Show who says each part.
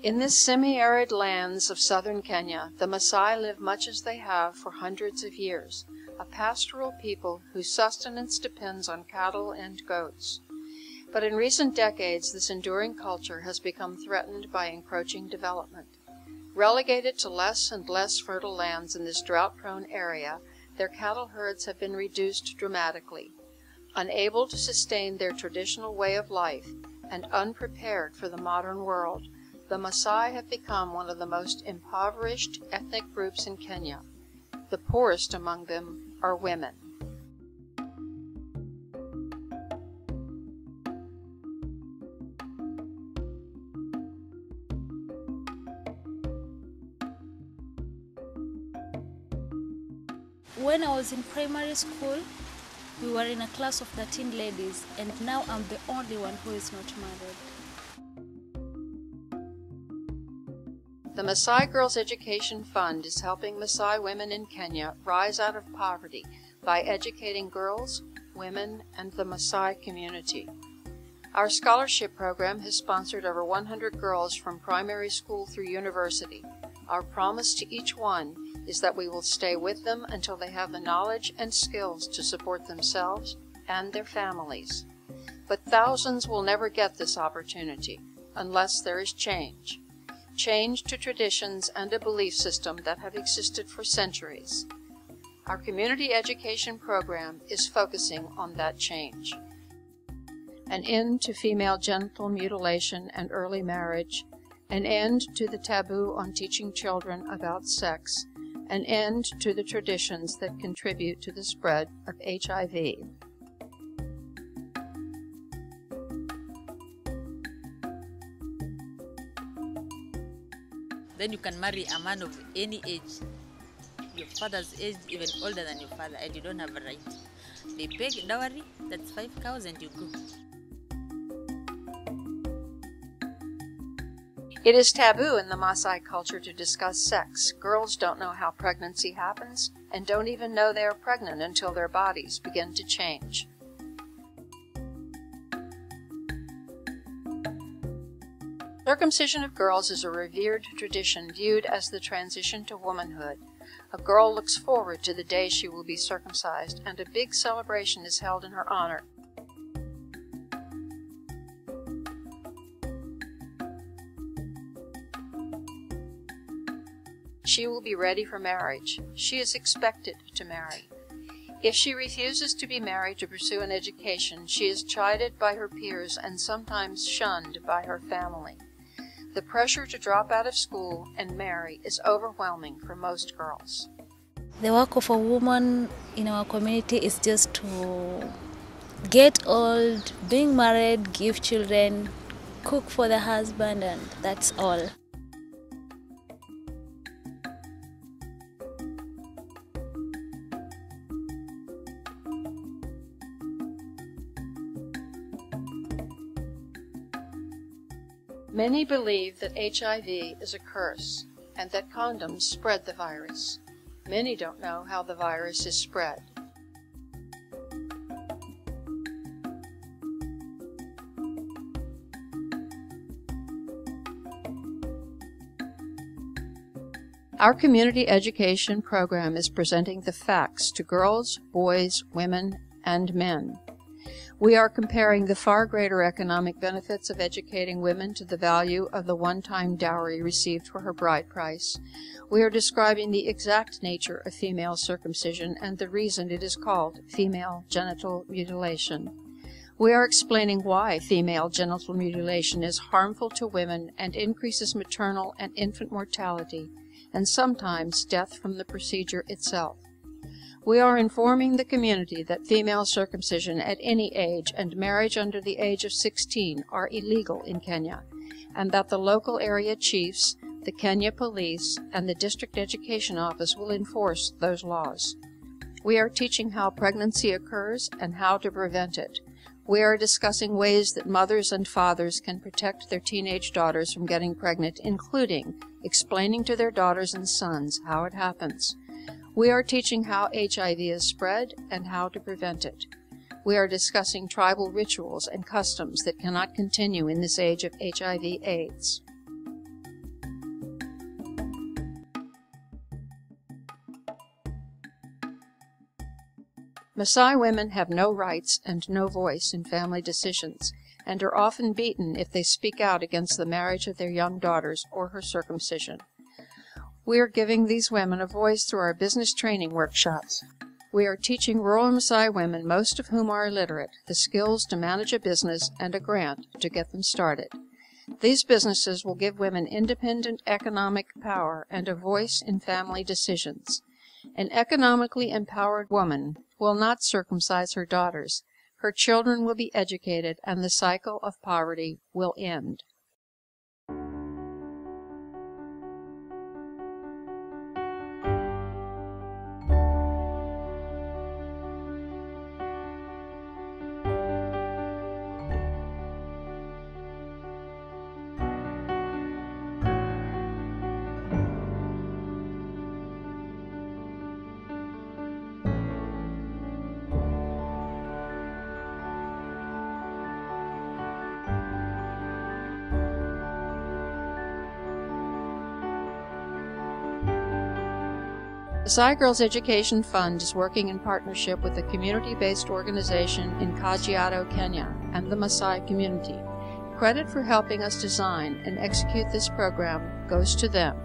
Speaker 1: In this semi-arid lands of southern Kenya, the Maasai live much as they have for hundreds of years, a pastoral people whose sustenance depends on cattle and goats. But in recent decades, this enduring culture has become threatened by encroaching development. Relegated to less and less fertile lands in this drought-prone area, their cattle herds have been reduced dramatically. Unable to sustain their traditional way of life and unprepared for the modern world, the Maasai have become one of the most impoverished ethnic groups in Kenya. The poorest among them are women.
Speaker 2: When I was in primary school, we were in a class of 13 ladies, and now I'm the only one who is not married.
Speaker 1: The Maasai Girls Education Fund is helping Maasai women in Kenya rise out of poverty by educating girls, women, and the Maasai community. Our scholarship program has sponsored over 100 girls from primary school through university. Our promise to each one is that we will stay with them until they have the knowledge and skills to support themselves and their families. But thousands will never get this opportunity unless there is change. Change to traditions and a belief system that have existed for centuries. Our community education program is focusing on that change. An end to female genital mutilation and early marriage, an end to the taboo on teaching children about sex, an end to the traditions that contribute to the spread of HIV.
Speaker 3: Then you can marry a man of any age, your father's age, even older than your father, and you don't have a right. They pay dowry, that's 5 cows, and you go.
Speaker 1: It is taboo in the Maasai culture to discuss sex. Girls don't know how pregnancy happens and don't even know they are pregnant until their bodies begin to change. Circumcision of girls is a revered tradition viewed as the transition to womanhood. A girl looks forward to the day she will be circumcised, and a big celebration is held in her honor. She will be ready for marriage. She is expected to marry. If she refuses to be married to pursue an education, she is chided by her peers and sometimes shunned by her family. The pressure to drop out of school and marry is overwhelming for most girls.
Speaker 2: The work of a woman in our community is just to get old, being married, give children, cook for the husband, and that's all.
Speaker 1: Many believe that HIV is a curse and that condoms spread the virus. Many don't know how the virus is spread. Our community education program is presenting the facts to girls, boys, women, and men. We are comparing the far greater economic benefits of educating women to the value of the one-time dowry received for her bride price. We are describing the exact nature of female circumcision and the reason it is called female genital mutilation. We are explaining why female genital mutilation is harmful to women and increases maternal and infant mortality, and sometimes death from the procedure itself. We are informing the community that female circumcision at any age and marriage under the age of 16 are illegal in Kenya, and that the local area chiefs, the Kenya Police, and the District Education Office will enforce those laws. We are teaching how pregnancy occurs and how to prevent it. We are discussing ways that mothers and fathers can protect their teenage daughters from getting pregnant, including explaining to their daughters and sons how it happens. We are teaching how HIV is spread and how to prevent it. We are discussing tribal rituals and customs that cannot continue in this age of HIV/AIDS. Maasai women have no rights and no voice in family decisions, and are often beaten if they speak out against the marriage of their young daughters or her circumcision. We are giving these women a voice through our business training workshops. We are teaching rural Maasai women, most of whom are illiterate, the skills to manage a business and a grant to get them started. These businesses will give women independent economic power and a voice in family decisions. An economically empowered woman will not circumcise her daughters. Her children will be educated, and the cycle of poverty will end. The Maasai Girls Education Fund is working in partnership with a community-based organization in Kajiado, Kenya, and the Maasai community. Credit for helping us design and execute this program goes to them.